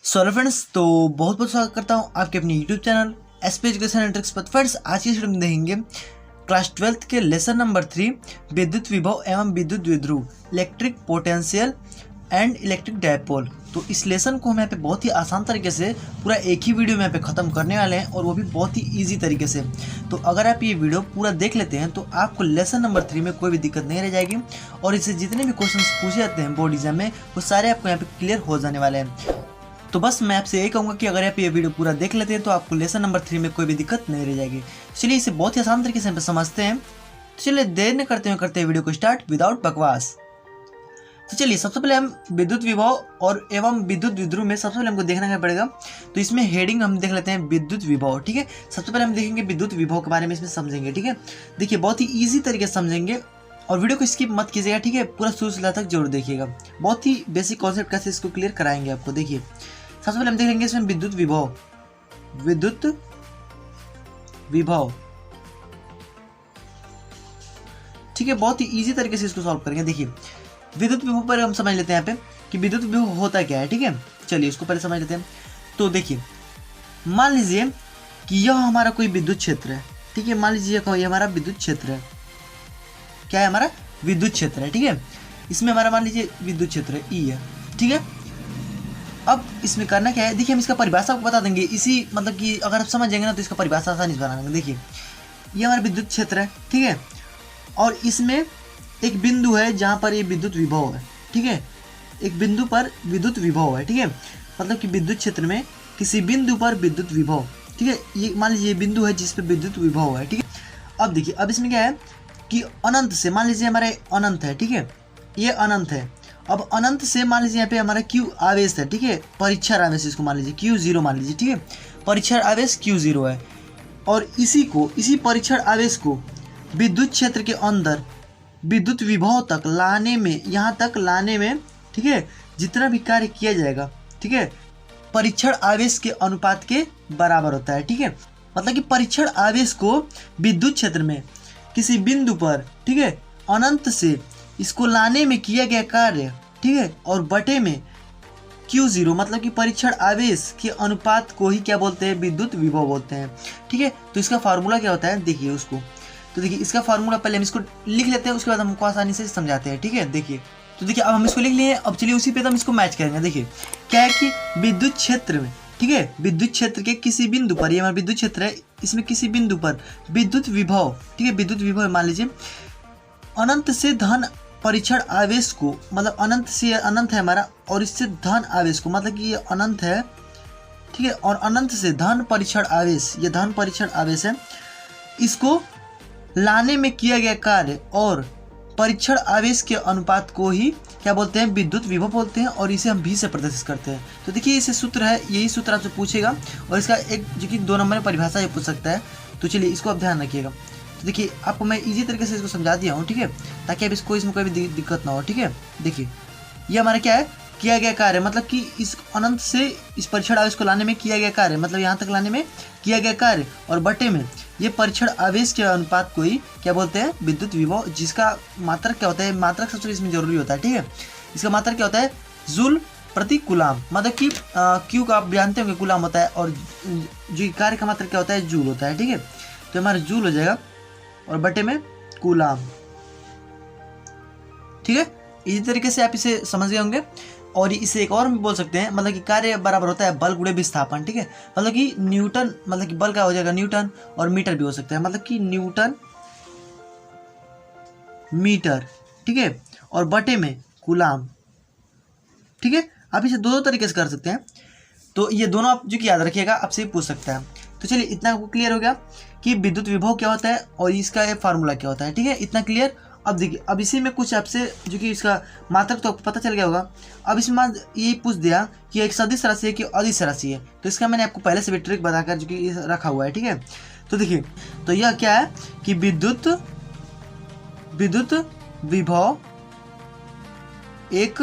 So friends, तो बहुत बहुत स्वागत करता हूँ आपके अपने YouTube channel SP education and tricks पर। फ्रेंड्स, आज की वीडियो में देखेंगे क्लास 12th के लेसन नंबर 3 विद्युत विभव एवं विद्युत द्विध्रुव, electric potential and electric dipole. तो इस लेसन को हम यहाँ पे बहुत ही आसान तरीके से पूरा एक ही वीडियो में यहाँ पे ख़त्म करने वाले हैं, और वो भी बहुत ही ईजी तरीके से। तो अगर आप ये वीडियो पूरा देख लेते हैं तो आपको लेसन नंबर 3 में कोई भी दिक्कत नहीं रह जाएगी, और इससे जितने भी क्वेश्चन पूछे जाते हैं बोर्ड एग्जाम में वो सारे आपको यहाँ पे क्लियर हो जाने वाले हैं। तो बस मैं आपसे यही कहूँगा कि अगर आप ये वीडियो पूरा देख लेते हैं तो आपको लेसन नंबर 3 में कोई भी दिक्कत नहीं रह जाएगी। चलिए इसे बहुत ही आसान तरीके से हम समझते हैं। तो चलिए देर न करते हुए वीडियो को स्टार्ट विदाउट बकवास। तो चलिए सबसे पहले हम विद्युत विभव और एवं विद्युत द्विध्रुव में सबसे पहले हमको देखना क्या पड़ेगा। तो इसमें हेडिंग हम देख लेते हैं विद्युत विभव। ठीक है, सबसे पहले हम देखेंगे विद्युत विभव के बारे में, इसमें समझेंगे। ठीक है, देखिए बहुत ही ईजी तरीके से समझेंगे और वीडियो को स्किप मत कीजिएगा। ठीक है, पूरा शुरू से लास्ट तक जरूर देखिएगा। बहुत ही बेसिक कॉन्सेप्ट कैसे इसको क्लियर कराएंगे आपको। देखिए सबसे पहले हम देख लेंगे इसमें विद्युत विभव। विद्युत विभव, ठीक है, बहुत ही इजी तरीके से इसको सॉल्व करेंगे। देखिए विद्युत विभव पर हम समझ लेते हैं यहाँ पे कि विद्युत विभव होता क्या है। ठीक है, चलिए इसको पहले समझ लेते हैं। तो देखिए मान लीजिए कि यह हमारा कोई विद्युत क्षेत्र है। ठीक है, मान लीजिए ये हमारा विद्युत क्षेत्र है। क्या है? हमारा विद्युत क्षेत्र है। ठीक है, इसमें हमारा मान लीजिए विद्युत क्षेत्र है ई है। ठीक है, अब इसमें करना क्या है, देखिए हम इसका परिभाषा आपको बता देंगे। इसी मतलब कि अगर आप समझ जाएंगे ना तो इसका परिभाषा आसानी से बना देंगे। देखिए ये हमारा विद्युत क्षेत्र है। ठीक है, और इसमें एक बिंदु है जहाँ पर ये विद्युत विभव है। ठीक है, एक बिंदु पर विद्युत विभव है। ठीक है, मतलब कि विद्युत क्षेत्र में किसी बिंदु पर विद्युत विभव। ठीक है, ये मान लीजिए बिंदु है जिस पर विद्युत विभव है। ठीक है, अब देखिए अब इसमें क्या है कि अनंत से, मान लीजिए हमारे अनंत है। ठीक है, ये अनंत है। अब अनंत से मान लीजिए यहाँ पे हमारा Q आवेश है। ठीक है, परीक्षण आवेश इसको मान लीजिए Q0 मान लीजिए। ठीक है, परीक्षण आवेश Q0 है, और इसी परीक्षण आवेश को विद्युत क्षेत्र के अंदर विद्युत विभव तक लाने में, यहाँ तक लाने में, ठीक है, जितना भी कार्य किया जाएगा, ठीक है, परीक्षण आवेश के अनुपात के बराबर होता है। ठीक है, मतलब कि परीक्षण आवेश को विद्युत क्षेत्र में किसी बिंदु पर, ठीक है, अनंत से इसको लाने में किया गया कार्य, ठीक है, और बटे में Q0 मतलब कि परीक्षण आवेश के अनुपात को ही क्या बोलते हैं? विद्युत विभव बोलते हैं। ठीक है, तो इसका फार्मूला क्या होता है देखिए उसको। तो देखिए इसका फार्मूला पहले हम इसको लिख लेते हैं, उसके बाद हमको आसानी से समझाते हैं। ठीक है, देखिए तो देखिए अब हम इसको लिख लिए। अब चलिए उसी पे तो हम इसको मैच करेंगे। देखिए क्या है कि विद्युत क्षेत्र में, ठीक है, विद्युत क्षेत्र के किसी बिंदु पर, ये हमारा विद्युत क्षेत्र है, इसमें किसी बिंदु पर विद्युत विभव, ठीक है, विद्युत विभव मान लीजिए अनंत से धन परीक्षण आवेश को, मतलब अनंत से अनंत है हमारा, और इससे धन आवेश को, मतलब कि ये अनंत है। ठीक है, और अनंत से धन परीक्षण आवेश, ये धन परीक्षण आवेश है, इसको लाने में किया गया कार्य और परीक्षण आवेश के अनुपात को ही क्या बोलते हैं? विद्युत विभव बोलते हैं, और इसे हम भी से प्रदर्शित करते हैं। तो देखिए इसे सूत्र है, यही सूत्र आपसे पूछेगा, और इसका एक जो कि 2 नंबर में परिभाषा ये पूछ सकता है। तो चलिए इसको आप ध्यान रखिएगा। तो देखिए आपको मैं इजी तरीके से इसको समझा दिया हूँ। ठीक है, ताकि अब इसमें कोई भी दिक्कत ना हो। ठीक है, देखिए ये हमारा क्या है? किया गया कार्य, मतलब कि इस अनंत से इस परीक्षण आवेश को लाने में किया गया कार्य, मतलब यहाँ तक लाने में किया गया कार्य, और बटे में ये परीक्षण आवेश के अनुपात को ही क्या बोलते हैं? विद्युत विभव, जिसका मात्रक क्या होता है? मात्रक सबसे इसमें जरूरी होता है। ठीक है, इसका मात्रक क्या होता है? जूल प्रति कुलाम, मतलब कि क्यू का आप जानते होंगे कुलाम होता है, और जो कार्य का मात्रक क्या होता है? जूल होता है। ठीक है, तो हमारा जूल हो जाएगा और बटे में कूलाम। ठीक है, इसी तरीके से आप इसे समझ गए होंगे। और इसे एक और भी बोल सकते हैं, मतलब कि कार्य बराबर होता है बल गुणे विस्थापन। ठीक है, मतलब कि न्यूटन, मतलब कि बल का हो जाएगा न्यूटन, और मीटर भी हो सकता है, मतलब कि न्यूटन मीटर। ठीक है, और बटे में कूलाम। ठीक है, आप इसे दो तरीके से कर सकते हैं। तो ये दोनों आप जो कि याद रखिएगा, आपसे पूछ सकता है। तो चलिए इतना आपको क्लियर हो गया कि विद्युत विभव क्या होता है और इसका ये फार्मूला क्या होता है। ठीक है, इतना क्लियर। अब देखिए अब इसी में कुछ आपसे जो कि इसका मात्रक तो आपको पता चल गया होगा। अब इसमें ये पूछ दिया कि एक सदिश राशि है कि अदिश राशि है, तो इसका मैंने आपको पहले से भी ट्रिक बताकर जो कि रखा हुआ है। ठीक है, तो देखिए तो यह क्या है कि विद्युत विभव एक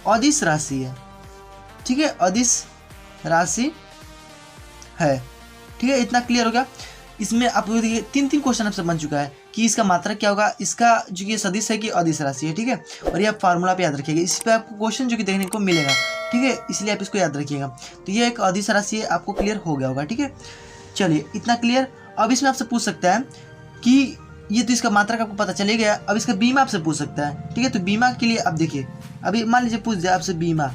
अदिश राशि है। ठीक है, अदिश राशि है। ठीक है, इतना क्लियर हो गया। इसमें आपको देखिए 3 क्वेश्चन आपसे बन चुका है कि इसका मात्रक क्या होगा, इसका जो कि सदिश है कि अदिश राशि है। ठीक है, और ये आप फार्मूला पे याद रखिएगा। इस पे आपको क्वेश्चन जो कि देखने को मिलेगा ठीक है, इसलिए आप इसको याद रखिएगा। तो ये एक अदिश राशि है, आपको क्लियर हो गया होगा। ठीक है, चलिए इतना क्लियर। अब इसमें आपसे पूछ सकता है कि ये तो इसका मात्रक आपको पता चले गया, अब इसका बीमा आपसे पूछ सकता है। ठीक है, तो बीमा के लिए अब देखिए, अभी मान लीजिए पूछ दिया आपसे बीमा,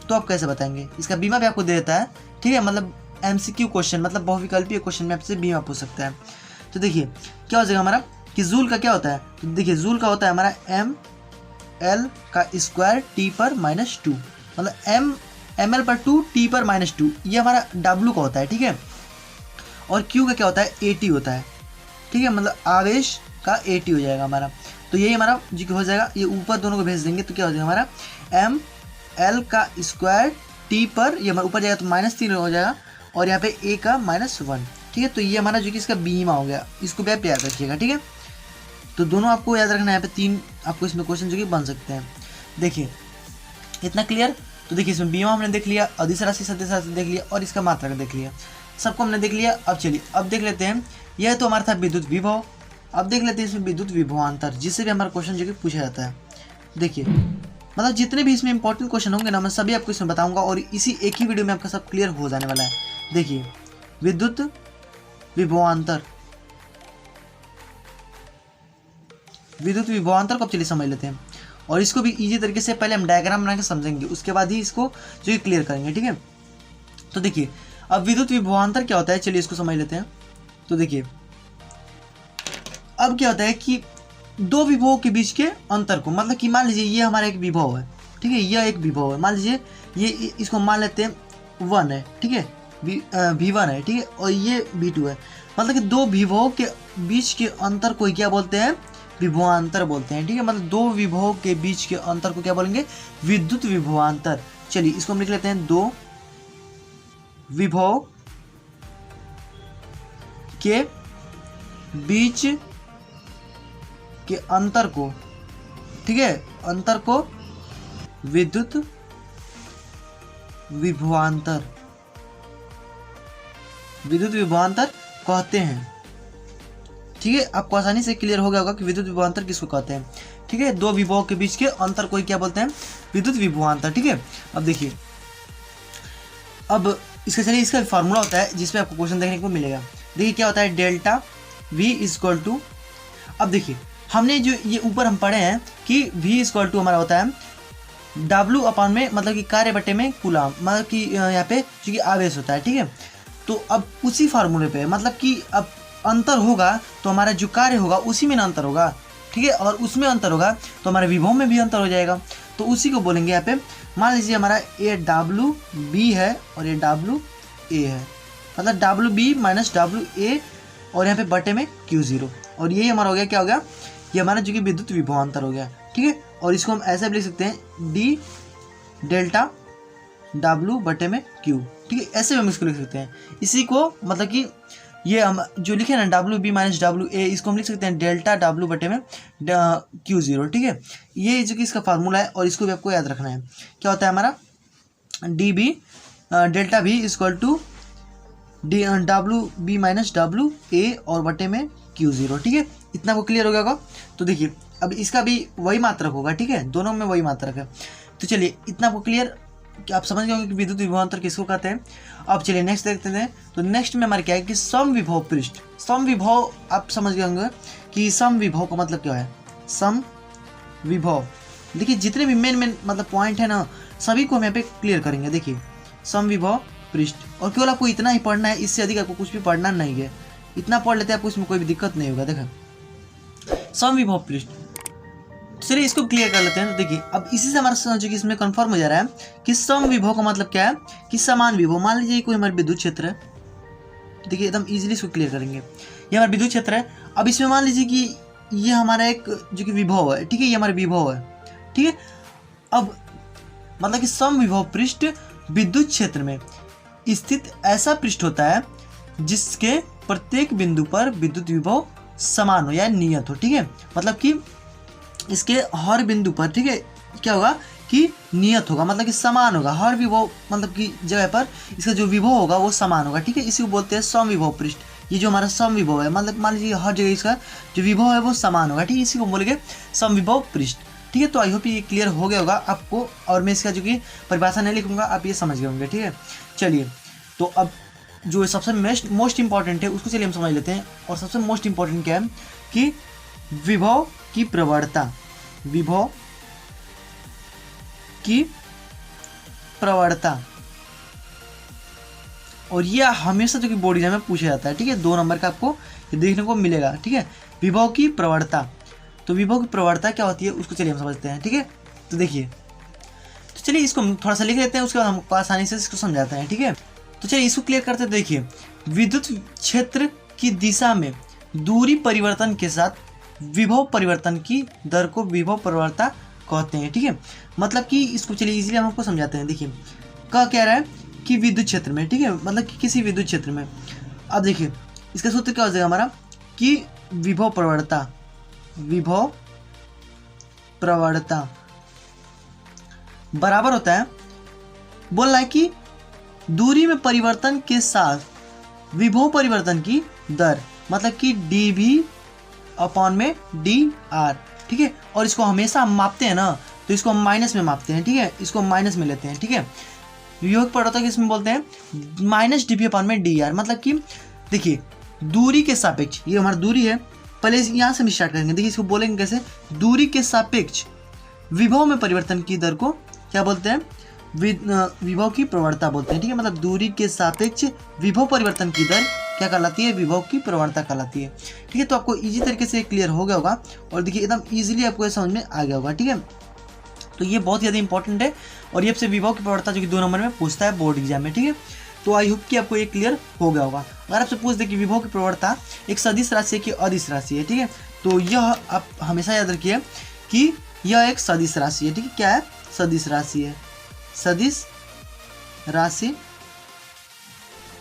तो आप कैसे बताएंगे? इसका बीमा भी आपको दे देता है। ठीक है, मतलब MCQ क्वेश्चन, मतलब बहुविकल्पीय क्वेश्चन में आपसे बीमा पूछ सकता है। तो देखिए क्या हो जाएगा हमारा कि जूल का क्या होता है, तो देखिए जूल का होता है हमारा ML का स्क्वायर T पर -2, मतलब ML पर 2 T पर -2, ये हमारा W का होता है। ठीक है, और Q का क्या होता है, AT होता है। ठीक है, मतलब आवेश का AT हो जाएगा हमारा। तो यही हमारा जो हो जाएगा, ये ऊपर दोनों को भेज देंगे तो क्या हो जाएगा हमारा ML का स्क्वायर T पर, ये हमारा ऊपर जाएगा तो -3 हो जाएगा, और यहाँ पे A का -1। ठीक है, तो ये हमारा जो कि इसका बीमा हो गया, इसको भी आप याद रखिएगा। ठीक है, तो दोनों आपको याद रखना है। यहाँ पे 3 आपको इसमें क्वेश्चन जो कि बन सकते हैं। देखिए इतना क्लियर। तो देखिए इसमें बीमा हमने देख लिया, अदिश राशि सदिश राशि देख लिया, और इसका मात्रक देख लिया, सबको हमने देख लिया। अब चलिए अब देख लेते हैं, यह तो हमारा था विद्युत विभव। अब देख लेते हैं इसमें विद्युत विभवांतर, जिससे भी हमारा क्वेश्चन जो कि पूछा जाता है। देखिए मतलब जितने भी इसमें इंपॉर्टेंट क्वेश्चन होंगे ना, मैं सभी आपको इसमें बताऊंगा, और इसी एक ही वीडियो में आपका सब क्लियर हो जाने वाला है। देखिए विद्युत विभवांतर, विद्युत विभवांतर को अब चलिए समझ लेते हैं, और इसको भी इजी तरीके से पहले हम डायग्राम बना के समझेंगे, उसके बाद ही इसको जो कि क्लियर करेंगे। ठीक है, तो देखिए अब विद्युत विभवांतर क्या होता है, चलिए इसको समझ लेते हैं। तो देखिए अब क्या होता है कि दो विभवों के बीच के अंतर को, मतलब कि मान लीजिए ये हमारा एक विभव है। ठीक है, यह एक विभव है, मान लीजिए ये इसको मान लेते हैं 1 है। ठीक है, V1 है। ठीक है, और ये V2 है, मतलब कि दो विभवों के बीच के अंतर को क्या बोलते हैं, विभवांतर बोलते हैं। ठीक है, मतलब दो विभवों के बीच के अंतर को क्या बोलेंगे, विद्युत विभवांतर। चलिए इसको हम लिख लेते हैं, दो विभव के बीच के अंतर को, ठीक है, अंतर को विद्युत विभवांतर, विद्युत विभवांतर कहते हैं। ठीक है, आपको आसानी से क्लियर हो गया होगा कि विद्युत विभवांतर किसको कहते हैं। ठीक है, दो विभवों के बीच के अंतर को क्या बोलते हैं, विद्युत विभवांतर। ठीक है, अब देखिए अब इसका चलिए इसका फार्मूला होता है जिसपे आपको क्वेश्चन देखने को मिलेगा। देखिए क्या होता है, डेल्टा V इक्वल टू, अब देखिए हमने जो ये ऊपर हम पढ़े हैं कि V इक्वल टू हमारा होता है W अपॉन में, मतलब कि कार्य बटे में कूलाम, मतलब कि यहाँ पे जो कि आवेश होता है। ठीक है, तो अब उसी फार्मूले पे, मतलब कि अब अंतर होगा तो हमारा जो कार्य होगा उसी में ना अंतर होगा। ठीक है, और उसमें अंतर होगा तो हमारे विभव में भी अंतर हो जाएगा, तो उसी को बोलेंगे यहाँ पे। मान लीजिए हमारा ये WB है और ये WA है, मतलब WB माइनस WA, और यहाँ पे बटे में Q0, और यही हमारा हो गया, क्या हो गया, ये हमारा जो कि विद्युत विभवांतर हो गया। ठीक है, और इसको हम ऐसे भी लिख सकते हैं D डेल्टा W बटे में Q। ठीक है, ऐसे भी हम इसको लिख सकते हैं। इसी को मतलब कि ये हम जो लिखे ना WB माइनस WA, इसको हम लिख सकते हैं डेल्टा W बटे में Q0। ठीक है, ये जो कि इसका फार्मूला है, और इसको भी आपको याद रखना है। क्या होता है हमारा DB delta V equal to WB minus WA और बटे में Q0। ठीक है, इतना को क्लियर हो गया होगा। तो देखिए अब इसका भी वही मात्रक होगा। ठीक है, दोनों में वही मात्रक है। तो चलिए इतना को क्लियर कि आप समझ गए होंगे कि विद्युत विभवांतर किसको कहते हैं। अब चलिए नेक्स्ट देखते हैं। तो नेक्स्ट में हमारे क्या है कि समविभव पृष्ठ। समविभव आप समझ गए होंगे कि समविभव का मतलब क्या है, समविभव। देखिए जितने भी मेन मतलब पॉइंट है ना, सभी को हम यहाँ पे क्लियर करेंगे। देखिए समविभव पृष्ठ, और केवल आपको इतना ही पढ़ना है, इससे अधिक आपको कुछ भी पढ़ना नहीं है। इतना पढ़ लेते हैं, आपको इसमें कोई भी दिक्कत नहीं होगा। देखा समविभव पृष्ठ, चलिए इसको क्लियर कर लेते हैं। तो देखिए अब इसी से हमारा जो कि इसमें कंफर्म हो जा रहा है कि समविभव का मतलब क्या है कि समान विभव। मान लीजिए कोई हमारा विद्युत क्षेत्र है, देखिए एकदम इजीली इसको क्लियर करेंगे। ये हमारा विद्युत क्षेत्र है। अब इसमें मान लीजिए कि ये हमारा एक जो कि विभव है। ठीक है, ये हमारा विभव है। ठीक है, अब मतलब कि समविभव पृष्ठ विद्युत क्षेत्र में स्थित ऐसा पृष्ठ होता है जिसके प्रत्येक बिंदु पर विद्युत विभव समान हो या नियत हो। ठीक है, मतलब कि इसके हर बिंदु पर, ठीक है, क्या होगा कि नियत होगा, मतलब कि समान होगा हर विभव, मतलब कि जगह पर इसका जो विभव होगा वो समान होगा। ठीक है, इसी को बोलते हैं समविभव पृष्ठ। ये जो हमारा समविभव है, मतलब मान लीजिए हर जगह इसका जो विभव है वो समान होगा। ठीक है, इसी को बोलेंगे समविभव पृष्ठ। ठीक ठीक है। तो आई होप ये क्लियर हो गया होगा आपको, और मैं इसका जो कि परिभाषा नहीं लिखूंगा, आप ये समझ गए होंगे। ठीक है, चलिए तो अब जो सबसे मोस्ट इंपॉर्टेंट है उसको चलिए हम समझ लेते हैं। और सबसे मोस्ट इंपॉर्टेंट क्या है कि विभव की प्रवणता, विभव की प्रवणता, और यह हमेशा जो कि बोर्ड एग्जाम में पूछा जाता है। ठीक है, 2 नंबर का आपको ये देखने को मिलेगा। ठीक है, विभव की प्रवणता, तो विभव की प्रवणता क्या होती है उसको चलिए हम समझते हैं। ठीक है, तो देखिए, तो चलिए इसको हम थोड़ा सा लिख लेते हैं, उसके बाद हम आसानी से इसको समझाते हैं। ठीक है, तो चलिए इसको क्लियर करते हैं। देखिए, विद्युत क्षेत्र की दिशा में दूरी परिवर्तन के साथ विभव परिवर्तन की दर को विभव प्रवणता कहते हैं। ठीक है, मतलब कि इसको चलिए इजीली हम आपको समझाते हैं। देखिए, कह रहा है कि विद्युत क्षेत्र में, ठीक है, मतलब कि किसी विद्युत क्षेत्र में, अब देखिए इसका सूत्र क्या हो जाएगा हमारा कि विभव प्रवणता, विभव प्रवणता बराबर होता है, बोल रहा है कि दूरी में परिवर्तन के साथ विभव परिवर्तन की दर, मतलब कि dv अपॉन में dr। ठीक है, और इसको हमेशा हम मापते हैं ना, तो इसको हम माइनस में मापते हैं। ठीक है, इसको हम माइनस में लेते हैं। ठीक है, विभव प्रवणता कि इसमें बोलते हैं माइनस dv अपॉन में dr, मतलब कि देखिए दूरी के सापेक्ष, ये हमारी दूरी है, पहले यहाँ से हम स्टार्ट करेंगे। देखिए इसको बोलेंगे कैसे, दूरी के सापेक्ष विभव में परिवर्तन की दर को क्या बोलते हैं, विभव की प्रवणता बोलते हैं। ठीक है, मतलब दूरी के सापेक्ष विभव परिवर्तन की दर क्या कहलाती है, विभव की प्रवणता कहलाती है। ठीक है, तो आपको इजी तरीके से क्लियर हो गया होगा, और देखिए एकदम इजीली आपको ये समझ में आ गया होगा। ठीक है, तो ये बहुत ज़्यादा इंपॉर्टेंट है, और ये आपसे विभव की प्रवणता जो कि 2 नंबर में पूछता है बोर्ड एग्जाम में। ठीक है, तो आई होप कि आपको ये क्लियर हो गया होगा। अगर आपसे पूछ दे कि विभव की प्रवणता एक सदिश राशि है कि अदिश राशि है, ठीक है, तो यह आप हमेशा याद रखिए कि यह एक सदिश राशि है। ठीक है, क्या है, सदिश राशि है, सदिश राशि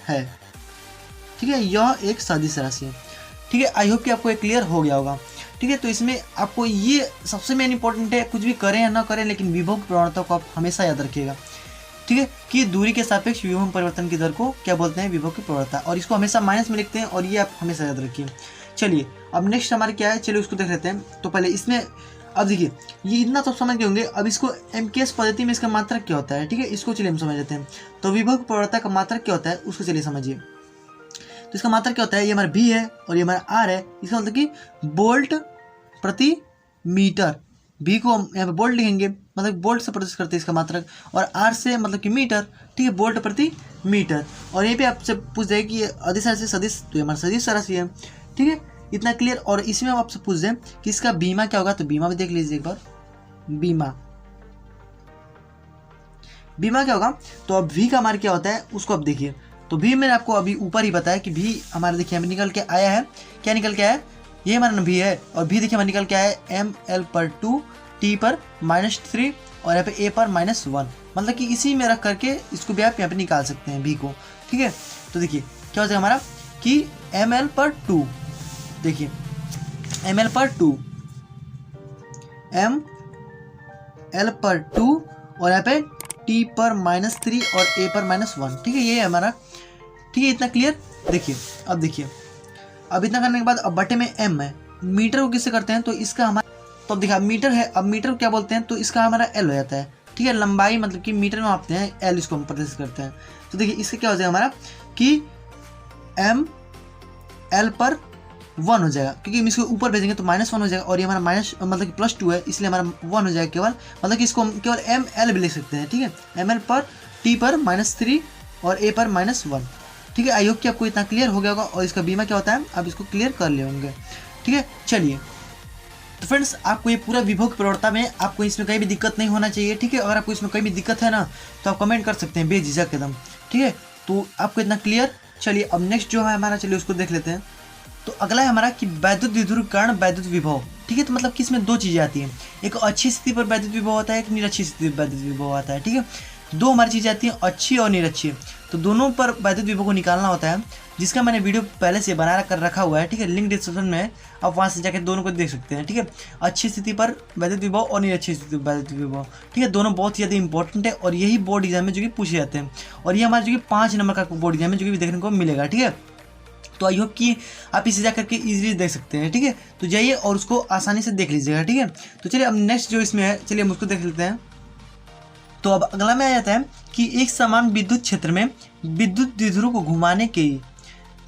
है। ठीक है, यह एक सदिश राशि है। ठीक है, आई होप कि आपको ये क्लियर हो गया होगा। ठीक है, तो इसमें आपको ये सबसे मेन इंपॉर्टेंट है, कुछ भी करें या ना करें, लेकिन विभव की प्रवणता को आप हमेशा याद रखिएगा। ठीक है, कि दूरी के सापेक्ष विभव परिवर्तन की दर को क्या बोलते हैं, विभव की प्रवणता, और इसको हमेशा माइनस में लिखते हैं, और ये आप हमेशा याद रखिए। चलिए अब नेक्स्ट हमारे क्या है, चलिए उसको देख लेते हैं। तो पहले इसमें अब देखिए, ये इतना तो समझ गए होंगे, अब इसको MKS पद्धति में इसका मात्रक क्या होता है। ठीक है, इसको चलिए हम समझ लेते हैं। तो विभव की प्रवणता का मात्रक क्या होता है उसको चलिए समझिए। तो इसका मात्रक क्या होता है, ये हमारा V है और ये हमारा R है, इसका मतलब कि वोल्ट प्रति मीटर। V को हम यहाँ पे वोल्ट लिखेंगे, मतलब वोल्ट से प्रदर्शित करते हैं इसका मात्रक, और R से मतलब कि मीटर। ठीक है, वोल्ट प्रति मीटर। और ये भी आपसे पूछ जाए कि अदिश राशि सदिश, तो ये हमारा सदिश राशि है। ठीक है, इतना क्लियर। और इसमें हम आपसे पूछ दें कि इसका बीमा क्या होगा, तो बीमा भी देख लीजिए एक बार। बीमा क्या होगा, तो अब V का हमारा क्या होता है उसको अब देखिए। तो V मैंने आपको अभी ऊपर ही बताया कि V हमारा देखिए हमें निकल के आया है, क्या निकल के आया है, ये हमारा V है, और V देखिए हमारा निकल के आया है ml/2 t पर -3 और यहाँ पे a पर -1, मतलब कि इसी में रख करके इसको भी आप यहाँ पे निकाल सकते हैं V को। ठीक है, तो देखिए क्या हो जाएगा हमारा कि ml/2, देखिए ml/2 और यहाँ पे t पर -3 और a पर -1। ठीक है, ये है हमारा। ठीक है, इतना क्लियर। देखिए अब देखिए, अब इतना करने के बाद अब बटे में m है, मीटर को किससे करते हैं, तो इसका हमारा, तो अब देखिए मीटर है, अब मीटर को क्या बोलते हैं, तो इसका हमारा L हो जाता है। ठीक है, लंबाई मतलब कि मीटर में मापते हैं, L इसको हम प्रदर्शित करते हैं। तो देखिए इसका क्या हो जाएगा हमारा कि ml/1 हो जाएगा, क्योंकि हम इसको ऊपर भेजेंगे तो -1 हो जाएगा, और ये हमारा माइनस मतलब कि +2 है, इसलिए हमारा 1 हो जाएगा केवल, मतलब कि इसको हम केवल ml भी लिख सकते हैं। ठीक है, ml/t पर -3 और a पर -1। ठीक है, आई होप कि आपको इतना क्लियर हो गया होगा, और इसका बीमा क्या होता है आप इसको क्लियर कर ले होंगे। ठीक है, चलिए तो फ्रेंड्स आपको ये पूरा विभव की प्रवणता में आपको इसमें कहीं भी दिक्कत नहीं होना चाहिए। ठीक है, अगर आपको इसमें कहीं भी दिक्कत है ना, तो आप कमेंट कर सकते हैं बेझिझक एकदम। ठीक है, तो आपको इतना क्लियर। चलिए अब नेक्स्ट जो है हमारा, चलिए उसको देख लेते हैं। तो अगला है हमारा कि वैद्युत विध्रुवीकरण वैद्युत विभव। ठीक है, तो मतलब कि इसमें 2 चीज़ें आती हैं, एक अच्छी स्थिति पर वैद्युत विभव होता है, एक निरक्षी स्थिति पर वैद्युत विभव आता है। ठीक है, 2 हमारी चीज़ें आती हैं, अच्छी और निरक्षी। तो दोनों पर वैद्युत विभव को निकालना होता है, जिसका मैंने वीडियो पहले से बना कर रखा हुआ है। ठीक है, लिंक डिस्क्रिप्शन में है, आप वहाँ से जाकर दोनों को देख सकते हैं। ठीक है, अच्छी स्थिति पर वैद्युत विभव और निरक्षी स्थिति पर वैद्युत विभव। ठीक है, दोनों बहुत ही ज़्यादा इंपॉर्टेंट है, और यही बोर्ड एग्जाम में जो कि पूछे जाते हैं, और ये हमारे जो कि 5 नंबर का बोर्ड एग्जाम में जो कि देखने को मिलेगा। ठीक है, तो आई होप कि आप इसे जा करके ईजिली देख सकते हैं, ठीक है। तो जाइए और उसको आसानी से देख लीजिएगा, ठीक है। तो चलिए अब नेक्स्ट जो इसमें है, चलिए हम उसको देख लेते हैं। तो अब अगला में आ जाता है कि एक समान विद्युत क्षेत्र में विद्युत द्विध्रुव को घुमाने के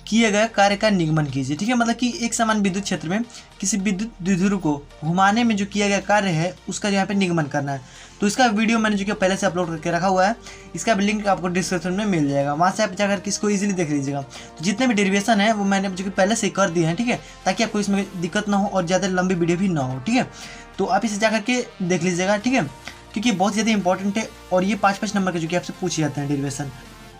किए गए कार्य का निगमन कीजिए, ठीक है। मतलब कि एक समान विद्युत क्षेत्र में किसी विद्युत द्विध्रुव को घुमाने में जो किया गया कार्य है उसका यहाँ पे निगमन करना है। तो इसका वीडियो मैंने जो कि पहले से अपलोड करके रखा हुआ है, इसका लिंक आपको डिस्क्रिप्शन में मिल जाएगा, वहाँ से आप जाकर के इसको ईजिली देख लीजिएगा। तो जितने भी डेरिवेशन है वो मैंने जो कि पहले से कर दिए हैं, ठीक है, ताकि आपको इसमें दिक्कत ना हो और ज़्यादा लंबी वीडियो भी ना हो, ठीक है। तो आप इसे जाकर के देख लीजिएगा, ठीक है, क्योंकि बहुत ज़्यादा इंपॉर्टेंट है और ये 5-5 नंबर के जो कि आपसे पूछे जाते हैं डेरिवेशन।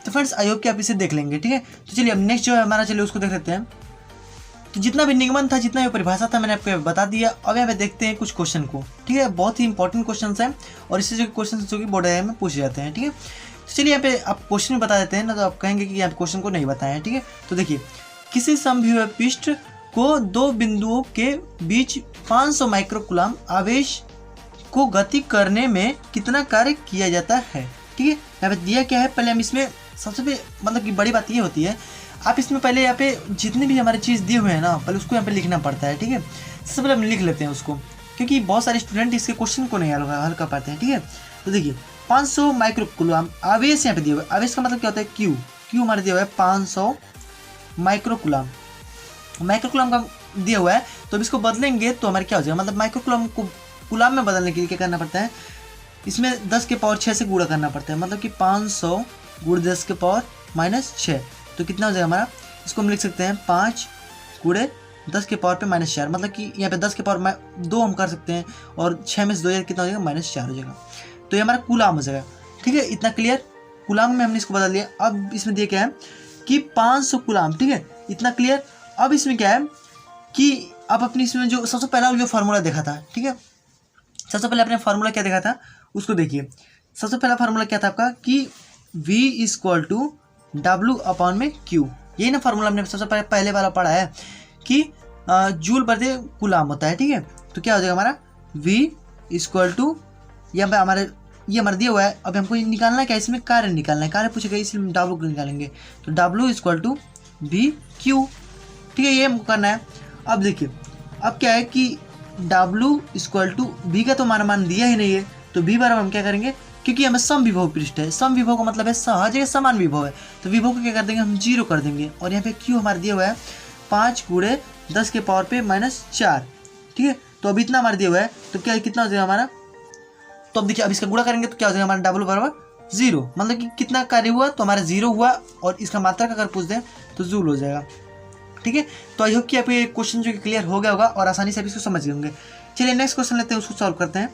तो फ्रेंड्स आई होप कि आप इसे देख लेंगे, ठीक है। तो चलिए अब नेक्स्ट जो है हमारा, चलिए उसको देख लेते हैं। तो जितना भी निगमन था, जितना भी परिभाषा था, मैंने आपको बता दिया। अब यहाँ पे देखते हैं कुछ क्वेश्चन को, ठीक है। बहुत ही इंपॉर्टेंट क्वेश्चन है और इससे जो क्वेश्चन जो कि बोर्ड एग्जाम में पूछे जाते हैं, ठीक है। तो चलिए यहाँ पे आप क्वेश्चन भी बता देते हैं ना, तो आप कहेंगे कि यहाँ पे क्वेश्चन को नहीं बताया है, ठीक है। तो देखिए, किसी समविभव पृष्ठ को दो बिंदुओं के बीच 500 माइक्रोकूलम आवेश को गति करने में कितना कार्य किया जाता है, ठीक है। यहाँ पे दिया क्या है, पहले हम इसमें सबसे मतलब कि बड़ी बात ये होती है, आप इसमें पहले यहाँ पे जितने भी हमारे चीज़ दिए हुए हैं ना, पहले उसको यहाँ पे लिखना पड़ता है, ठीक है। सबसे पहले हम लिख लेते हैं उसको, क्योंकि बहुत सारे स्टूडेंट इसके क्वेश्चन को नहीं हल कर पाते हैं, ठीक है। तो देखिए 500 माइक्रोकूलम आवेश यहाँ पे दिया हुआ है। आवेश का मतलब क्या होता है, क्यू हमारे दिया हुआ है 500 माइक्रोकूलम का दिया हुआ है। तो अब इसको बदलेंगे तो हमारे क्या हो जाएगा, मतलब माइक्रोकूलम को कूलम में बदलने के लिए क्या करना पड़ता है, इसमें 10 के पावर 6 से गुणा करना पड़ता है। मतलब कि 500 गुणे 10 के पावर -6, तो कितना हो जाएगा हमारा, इसको हम लिख सकते हैं 5 गुणे 10 के पावर पे -4। मतलब कि यहाँ पे 10 के पावर 2 हम कर सकते हैं और 6 में से 2 कितना हो जाएगा, -4 हो जाएगा। तो ये हमारा कूलम हो जाएगा, ठीक है। इतना क्लियर, कूलम में हमने इसको बदल दिया। अब इसमें दिया क्या है कि 500 कूलम, ठीक है, इतना क्लियर। अब इसमें क्या है कि आप अपनी इसमें जो सबसे पहला जो फार्मूला देखा था, ठीक है, सबसे पहले आपने फार्मूला क्या देखा था उसको देखिए। सबसे पहला फार्मूला क्या था आपका कि V = W/Q, यही ना फार्मूला हमने सबसे पहले वाला पढ़ा है कि जूल प्रति कूलम होता है, ठीक है। तो क्या हो जाएगा हमारा V = यहाँ पे हमारे ये हमारा दिया हुआ है। अब हमको निकालना है क्या, इसमें कार्य निकालना है, कार्य पूछेगा इसलिए W को निकालेंगे। तो W = VQ, ठीक है, ये हमको करना है। अब देखिए, अब क्या है कि W = V का तो हमारा मान दिया ही नहीं है, तो V बराबर हम क्या करेंगे, क्योंकि हमें सम विभव पृष्ठ है, सम विभव का मतलब है हर जगह समान विभव है, तो विभव को क्या कर देंगे, हम 0 कर देंगे। और यहाँ पे Q हमारा दिया हुआ है 5 गुणे 10 के पावर पे -4, ठीक है। तो अब इतना हमारा दिया हुआ है, तो क्या कितना हो जाएगा हमारा, तो अब देखिए अब इसका गुणा करेंगे तो क्या हो जाएगा हमारा W बराबर 0। मतलब कि कितना कार्य हुआ, तो हमारा 0 हुआ, और इसका मात्रक अगर पूछ दें तो जूल हो जाएगा, ठीक है। तो आई होप कि आपको ये क्वेश्चन जो कि क्लियर हो गया होगा और आसानी से आप इसको समझ गए होंगे। चलिए नेक्स्ट क्वेश्चन लेते हैं, उसको सॉल्व करते हैं।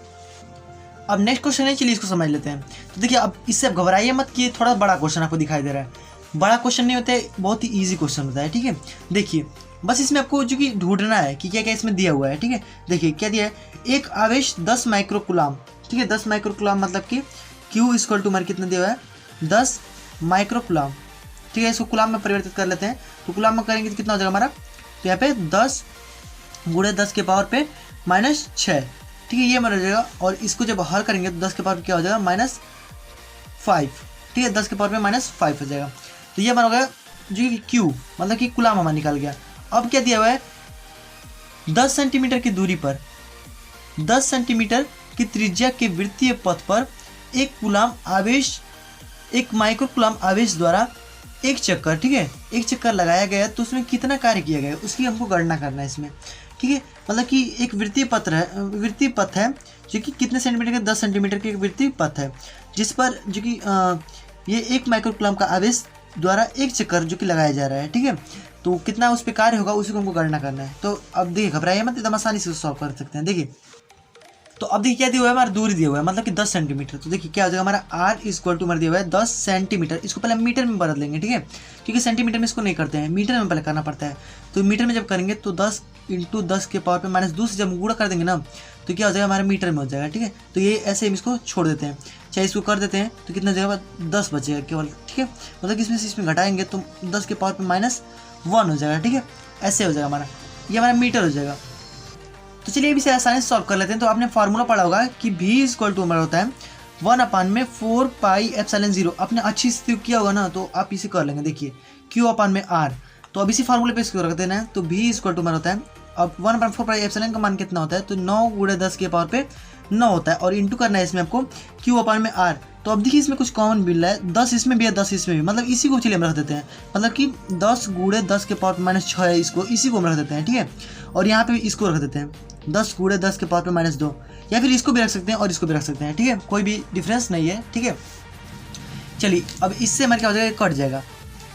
अब नेक्स्ट क्वेश्चन है, चलिए इसको समझ लेते हैं। तो देखिए अब इससे आप घबराइए मत कि थोड़ा बड़ा क्वेश्चन आपको दिखाई दे रहा है। बड़ा क्वेश्चन नहीं होता है, बहुत ही ईजी क्वेश्चन होता है, ठीक है। देखिए बस इसमें आपको जो कि ढूंढना है कि क्या क्या इसमें दिया हुआ है, ठीक है। देखिए क्या दिया है, एक आवेश 10 माइक्रोकूलम, ठीक है, 10 माइक्रोकूलम मतलब कि Q = हमारे कितना दिया हुआ है 10 माइक्रोकूलम, ठीक है। इसको कूलम में परिवर्तित कर लेते हैं, तो कूलम में करेंगे तो कितना हो जाएगा हमारा, तो यहाँ पे 10 गुणे 10 के पावर पे -6, ठीक है, ये हमारा हो जाएगा। और इसको जब हल करेंगे तो 10 के पावर पे क्या हो जाएगा -5, ठीक है, 10 के पावर पे -5 हो जाएगा। तो ये हमारा हो गया जो कि Q मतलब कि कूलम हमारा निकल गया। अब क्या दिया हुआ है, 10 सेंटीमीटर की दूरी पर 10 सेंटीमीटर की त्रिज्या के वृत्तीय पथ पर एक माइक्रोकूलम आवेश द्वारा एक चक्कर, ठीक है, एक चक्कर लगाया गया, तो उसमें कितना कार्य किया गया उसकी हमको गणना करना है इसमें, ठीक है। मतलब कि एक वृत्तीय पथ है जो कि कितने सेंटीमीटर का, 10 सेंटीमीटर के एक वृत्तीय पथ है, जिस पर जो कि ये एक माइक्रोकूलम का आवेश द्वारा एक चक्कर जो कि लगाया जा रहा है, ठीक है। तो कितना उस पर कार्य होगा उसी को हमको गणना करना है। तो अब देखिए घबराइए मत, एकदम आसानी से सॉल्व कर सकते हैं। देखिए तो अब देखिए क्या दिया हुआ है, हमारा दूरी दिया हुआ है मतलब कि 10 सेंटीमीटर। तो देखिए क्या हो जाएगा हमारा R = हमारा दिया हुआ है 10 सेंटीमीटर। इसको पहले हम मीटर में बदल लेंगे, ठीक है, क्योंकि सेंटीमीटर में इसको नहीं करते हैं, मीटर में पहले करना पड़ता है। तो मीटर में जब करेंगे तो 10 × 10 के पावर पे -2 से जब गुणा कर देंगे ना, तो क्या हो जाएगा हमारे मीटर में हो जाएगा, ठीक है। तो ये ऐसे हम इसको छोड़ देते हैं, चाहे इसको कर देते हैं तो कितना हो जाएगा 10 बचेगा केवल, ठीक है। मतलब कि इसमें से इसमें घटाएंगे तो 10 के पावर पे -1 हो जाएगा, ठीक है, ऐसे हो जाएगा हमारा, ये हमारा मीटर हो जाएगा। तो चलिए अभी से आसानी से सॉल्व कर लेते हैं। तो आपने फार्मूला पढ़ा होगा कि V = हमारा होता है 1/4πε0। आपने अच्छी से किया होगा ना, तो आप इसे कर लेंगे। देखिए Q/R, तो अब इसी फार्मूले पे इसको रख देना है। तो v इक्वल टू हमारा होता है, अब 1/4 का मान कितना होता है, तो 9 × 10 के पावर पे 9 होता है, और इंटू करना है इसमें आपको Q/R। तो अब देखिए इसमें कुछ कॉमन मिल रहा है, 10 इसमें भी है 10 इसमें भी, मतलब इसी को चलिए हम रख देते हैं, मतलब कि 10 × 10 के पावर पे -6 है, इसको इसी को हम रख देते हैं, ठीक है। और यहाँ पे इसको रख देते हैं 10 × 10 के पावर पे -2, या फिर इसको भी रख सकते हैं और इसको भी रख सकते हैं, ठीक है, कोई भी डिफरेंस नहीं है, ठीक है। चलिए अब इससे हमारे क्या हो जाएगा, कट जाएगा,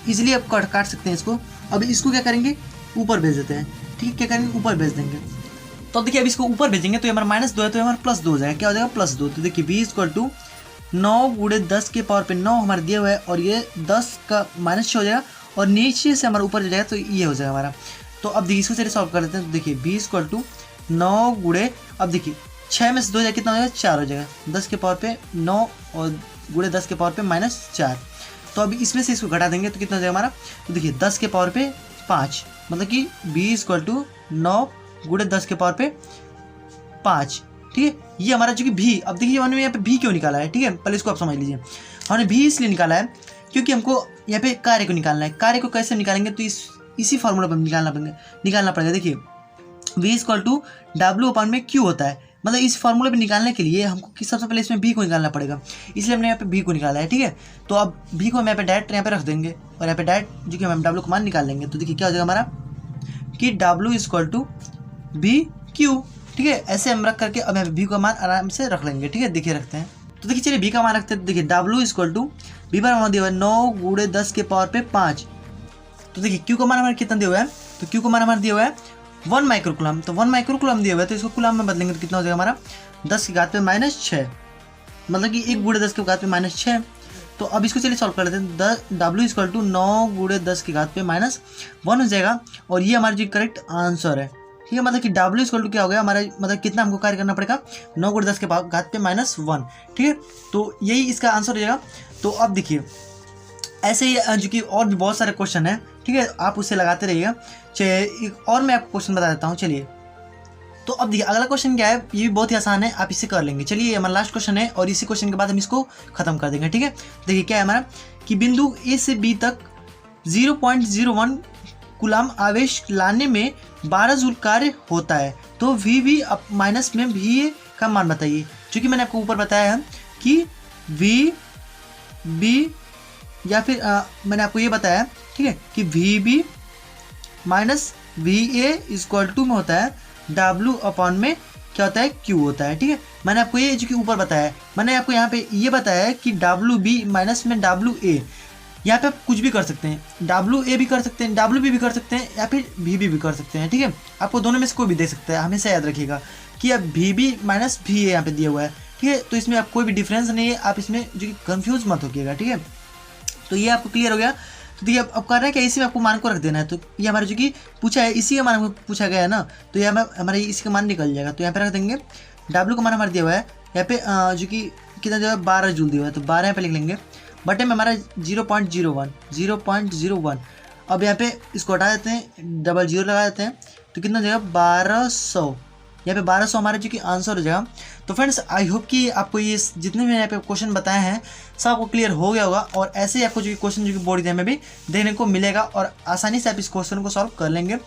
इजीली अब काट सकते हैं इसको। अब इसको क्या करेंगे, ऊपर भेज देते हैं, ठीक है, क्या करेंगे, ऊपर भेज देंगे। तो अब देखिए अब इसको ऊपर भेजेंगे तो हमारा -2 है, तो हमारा +2 हो जाएगा, क्या हो जाएगा, +2। तो देखिए v इक्वल टू 9 × 10 के पावर पे 9 हमारा दिया हुआ है, और ये 10 का -6 हो जाएगा, और नीचे से हमारा ऊपर जाएगा, तो ये हो जाएगा हमारा। तो अब देखिए इसको चलिए सॉल्व कर देते हैं। तो देखिए v इक्वल टू 9 × अब देखिए 6 में से 2 जाएगा, कितना हो जाएगा, 4 हो जाएगा, 10 के पावर पे 9 और × 10 के पावर पे -4। तो अब इसमें से इसको घटा देंगे तो कितना हो जाएगा हमारा, तो देखिए 10 के पावर पे 5, मतलब कि v इक्वल टू 9 × 10 के पावर पे 5, ठीक है। ये हमारा जो कि v, अब देखिए हमने यहाँ पे v क्यों निकाला है, ठीक है, पहले इसको आप समझ लीजिए। हमने v इसलिए निकाला है क्योंकि हमको यहाँ पे कार्य को निकालना है। कार्य को कैसे निकालेंगे, तो इसी फार्मूला पर निकालना पड़ेगा। देखिए v इक्वल टू W/Q होता है, मतलब इस फार्मूले पे निकालने के लिए हमको सबसे पहले इसमें v को निकालना पड़ेगा, इसलिए हमने यहाँ पे v को निकाला है, ठीक है। तो अब v को हम यहाँ पे डायरेक्ट यहाँ पे रख देंगे, और यहाँ पे डायरेक्ट जो कि हम W का मान निकाल लेंगे। तो देखिए क्या हो जाएगा हमारा कि W इक्वल टू VQ, ठीक है। ऐसे हम रख करके अब यहाँ पे v का मान आराम से रख लेंगे, ठीक है। देखिए रखते हैं, तो देखिए चलिए v का मान रखते हैं। तो देखिए W इक्वल टू v का मान दिया हुआ है 9 × 10 के पावर पे 5। तो देखिए q का मान हमारा कितना दिया हुआ है, तो q का मान हमारा दिया हुआ है 1 माइक्रोकूलम। तो 1 माइक्रोकूलम दिया हुआ है, तो इसको कूलम में बदलेंगे तो कितना हो जाएगा हमारा 10 की घात पे -6, मतलब कि 1 × 10 के घात पे -6। तो अब इसको चलिए सॉल्व कर लेते हैं। W इक्वल टू 9 × 10 की घात पे -1 हो जाएगा, और ये हमारा जो करेक्ट आंसर है, ठीक है। मतलब कि W इक्वल टू क्या हो गया हमारा, मतलब कितना हमको कार्य करना पड़ेगा, 9 × 10 के घात पे -1, ठीक है। तो यही इसका आंसर हो जाएगा। तो अब देखिए ऐसे ही जो कि और भी बहुत सारे क्वेश्चन है, ठीक है, आप उससे लगाते रहिएगा। चलिए एक और मैं आपको क्वेश्चन बता देता हूँ। चलिए तो अब देखिए अगला क्वेश्चन क्या है, ये भी बहुत ही आसान है, आप इसे कर लेंगे। चलिए हमारा लास्ट क्वेश्चन है, और इसी क्वेश्चन के बाद हम इसको खत्म कर देंगे, ठीक है। देखिए क्या है हमारा कि बिंदु A से B तक 0.01 कूलम आवेश लाने में 12 जूल कार्य होता है, तो VB माइनस में VA का मान बताइए। जो कि मैंने आपको ऊपर बताया है कि VB, या फिर मैंने आपको ये बताया, ठीक है, कि VB minus VA equal to में होता है W/ में क्या होता है, Q होता है, ठीक है। मैंने आपको ये जो कि ऊपर बताया है, मैंने आपको यहाँ पे ये बताया है कि WB माइनस में WA, यहाँ पे आप कुछ भी कर सकते हैं, WA भी कर सकते हैं, WB भी कर सकते हैं, या फिर VB भी कर सकते हैं, ठीक है। आपको दोनों में से कोई भी दे सकता है, हमेशा याद रखिएगा कि अब VB माइनस VA यहाँ पे दिया हुआ है, ठीक है। तो इसमें आप कोई भी डिफरेंस नहीं है, आप इसमें जो कि कन्फ्यूज मत होइएगा, ठीक है। तो ये आपको क्लियर हो गया। तो देखिए अब कर रहे हैं क्या, इसी में आपको मान को रख देना है। तो ये हमारा जो कि पूछा है, इसी का मान हमको पूछा गया है ना, तो ये हमारे इसी का मान निकल जाएगा। तो यहाँ पे रख देंगे, W का मान हमारा दिया हुआ है यहाँ पे जो कि कितना जो है 12 जूल दिया हुआ है, तो 12 यहाँ पे लिख लेंगे, बटे में हमारा 0.01। अब यहाँ पे इसको हटा देते हैं, डबल जीरो लगा देते हैं, तो कितना हो जाएगा 1200, यहाँ पे 1200 हमारा जो कि आंसर हो जाएगा। तो फ्रेंड्स आई होप कि आपको ये जितने भी यहाँ पे क्वेश्चन बताए हैं सब आपको क्लियर हो गया होगा, और ऐसे ही आपको जो कि क्वेश्चन जो कि बोर्ड एग्जाम में भी देखने को मिलेगा, और आसानी से आप इस क्वेश्चन को सॉल्व कर लेंगे।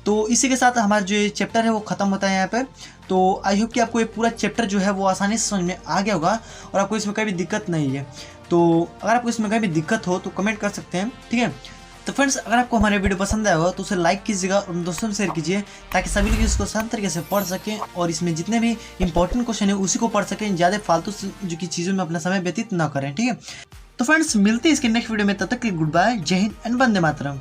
तो इसी के साथ हमारा जो ये चैप्टर है वो खत्म होता है यहाँ पे। तो आई होप कि आपको ये पूरा चैप्टर जो है वो आसानी से समझ में आ गया होगा, और आपको इसमें कोई भी दिक्कत नहीं है। तो अगर आपको इसमें कहीं भी दिक्कत हो तो कमेंट कर सकते हैं, ठीक है। तो फ्रेंड्स अगर आपको हमारे वीडियो पसंद आया हो तो उसे लाइक कीजिएगा और दोस्तों में शेयर कीजिए, ताकि सभी लोग इसको आसान तरीके से पढ़ सकें, और इसमें जितने भी इंपॉर्टेंट क्वेश्चन है उसी को पढ़ सकें, ज़्यादा फालतू जो कि चीज़ों में अपना समय व्यतीत ना करें, ठीक है। तो फ्रेंड्स मिलते हैं इसके नेक्स्ट वीडियो में, तब तक के लिए गुड बाय, जय हिंद एंड वंदे मातरम।